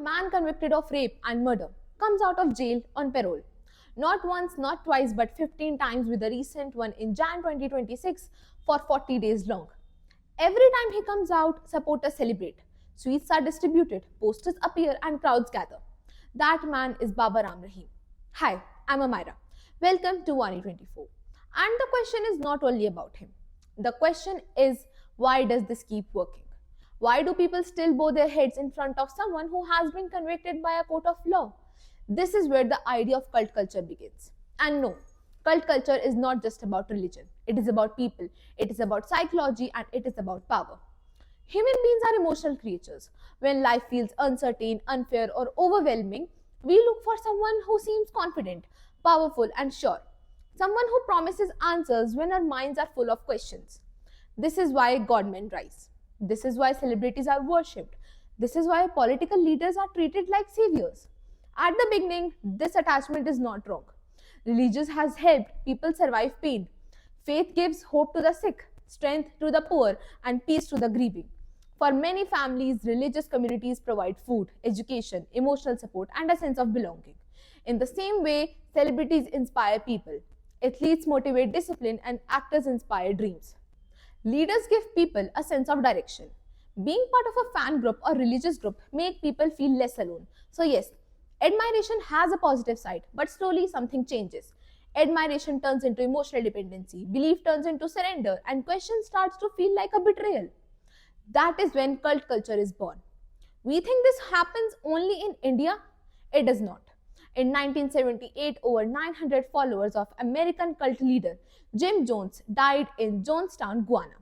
man convicted of rape and murder comes out of jail on parole. Not once, not twice, but 15 times with the recent one in Jan 2026 for 40 days long. Every time he comes out, supporters celebrate. Sweets are distributed, posters appear, and crowds gather. That man is Baba Ramrahim. Hi, I'm Amira. Welcome to Vani24. And the question is not only about him. The question is, why does this keep working? Why do people still bow their heads in front of someone who has been convicted by a court of law? This is where the idea of cult culture begins. And no, cult culture is not just about religion. It is about people, it is about psychology, and it is about power. Human beings are emotional creatures. When life feels uncertain, unfair, or overwhelming, we look for someone who seems confident, powerful, and sure. Someone who promises answers when our minds are full of questions. This is why godmen rise. This is why celebrities are worshipped. This is why political leaders are treated like saviors. At the beginning, this attachment is not wrong. Religion has helped people survive pain. Faith gives hope to the sick, strength to the poor, and peace to the grieving. For many families, religious communities provide food, education, emotional support, and a sense of belonging. In the same way, celebrities inspire people. Athletes motivate discipline, and actors inspire dreams. Leaders give people a sense of direction. Being part of a fan group or religious group make people feel less alone. So yes, admiration has a positive side, but slowly something changes. Admiration turns into emotional dependency, belief turns into surrender, and question starts to feel like a betrayal. That is when cult culture is born. We think this happens only in India. It does not. In 1978, over 900 followers of American cult leader Jim Jones died in Jonestown, Guyana.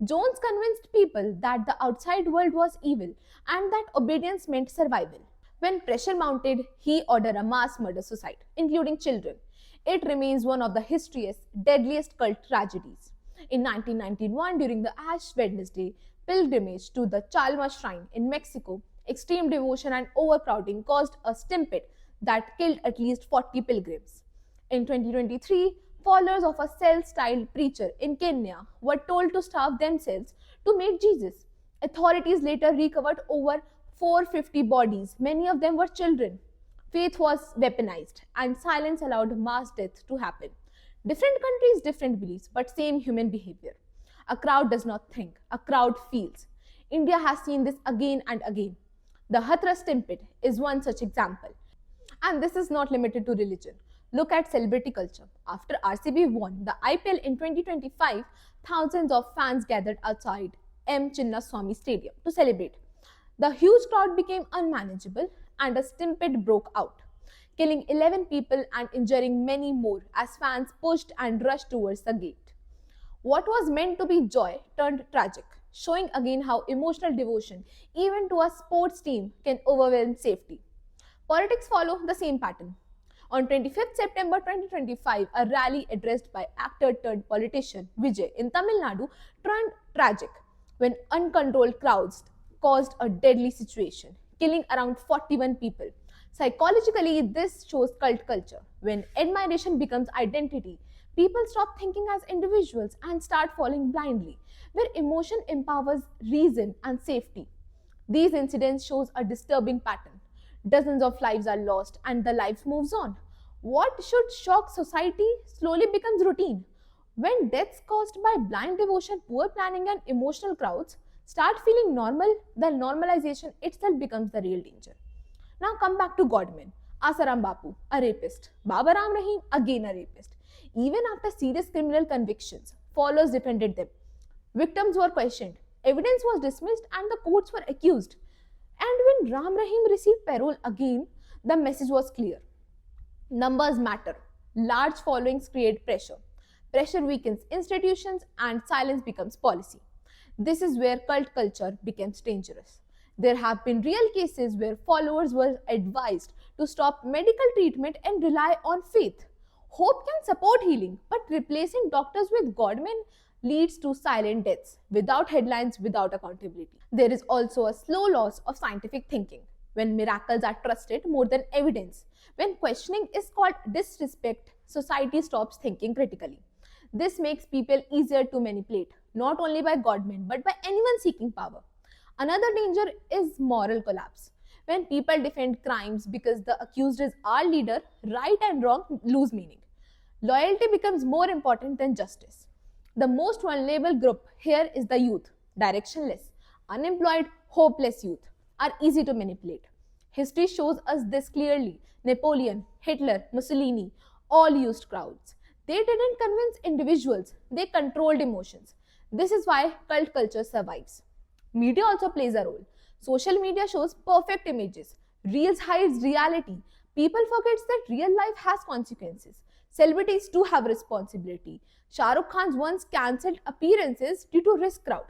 Jones convinced people that the outside world was evil and that obedience meant survival. When pressure mounted, he ordered a mass murder suicide, including children. It remains one of the history's deadliest cult tragedies. In 1991, during the Ash Wednesday pilgrimage to the Chalma Shrine in Mexico, extreme devotion and overcrowding caused a stampede that killed at least 40 pilgrims. In 2023, followers of a cell-styled preacher in Kenya were told to starve themselves to meet Jesus. Authorities later recovered over 450 bodies. Many of them were children. Faith was weaponized, and silence allowed mass death to happen. Different countries, different beliefs, but same human behavior. A crowd does not think, a crowd feels. India has seen this again and again. The Hathras stampede is one such example. And this is not limited to religion. Look at celebrity culture. After RCB won the IPL in 2025, thousands of fans gathered outside M. Chinnaswamy Stadium to celebrate. The huge crowd became unmanageable and a stampede broke out, killing 11 people and injuring many more as fans pushed and rushed towards the gate. What was meant to be joy turned tragic, showing again how emotional devotion, even to a sports team, can overwhelm safety. Politics follow the same pattern. On 25th September 2025, a rally addressed by actor turned politician Vijay in Tamil Nadu turned tragic when uncontrolled crowds caused a deadly situation, killing around 41 people. Psychologically, this shows cult culture. When admiration becomes identity, people stop thinking as individuals and start following blindly, where emotion empowers reason and safety. These incidents shows a disturbing pattern. Dozens of lives are lost and the life moves on. What should shock society slowly becomes routine. When deaths caused by blind devotion, poor planning, and emotional crowds start feeling normal, the normalization itself becomes the real danger. Now come back to Godmen. Asaram Bapu, a rapist. Baba Ramrahim, again a rapist. Even after serious criminal convictions, followers defended them. Victims were questioned. Evidence was dismissed and the courts were accused. And when Ramrahim received parole again, the message was clear. Numbers matter. Large followings create pressure. Pressure weakens institutions and silence becomes policy. This is where cult culture becomes dangerous. There have been real cases where followers were advised to stop medical treatment and rely on faith. Hope can support healing, but replacing doctors with godmen leads to silent deaths, without headlines, without accountability. There is also a slow loss of scientific thinking. When miracles are trusted more than evidence, when questioning is called disrespect, society stops thinking critically. This makes people easier to manipulate, not only by godmen, but by anyone seeking power. Another danger is moral collapse. When people defend crimes because the accused is our leader, right and wrong lose meaning. Loyalty becomes more important than justice. The most vulnerable group here is the youth, directionless, unemployed, hopeless youth are easy to manipulate. History shows us this clearly. Napoleon, Hitler, Mussolini all used crowds. They didn't convince individuals, they controlled emotions. This is why cult culture survives. Media also plays a role. Social media shows perfect images. Reels hides reality. People forget that real life has consequences. Celebrities too have responsibility. Shah Rukh Khan's once cancelled appearances due to risk crowd.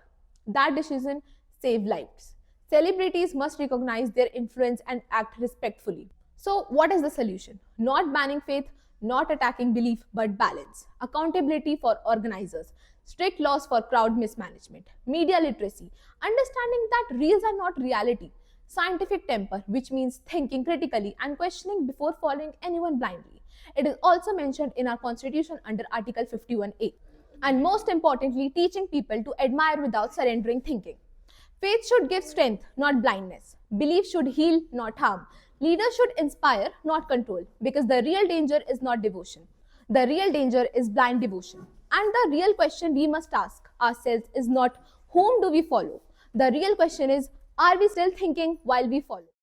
That decision saved lives. Celebrities must recognize their influence and act respectfully. So, what is the solution? Not banning faith, not attacking belief, but balance. Accountability for organizers, strict laws for crowd mismanagement, media literacy, understanding that reels are not reality, scientific temper, which means thinking critically and questioning before following anyone blindly. It is also mentioned in our constitution under Article 51A. And most importantly, teaching people to admire without surrendering thinking. Faith should give strength, not blindness. Belief should heal, not harm. Leaders should inspire, not control, because the real danger is not devotion. The real danger is blind devotion. And the real question we must ask ourselves is not whom do we follow? The real question is, are we still thinking while we follow?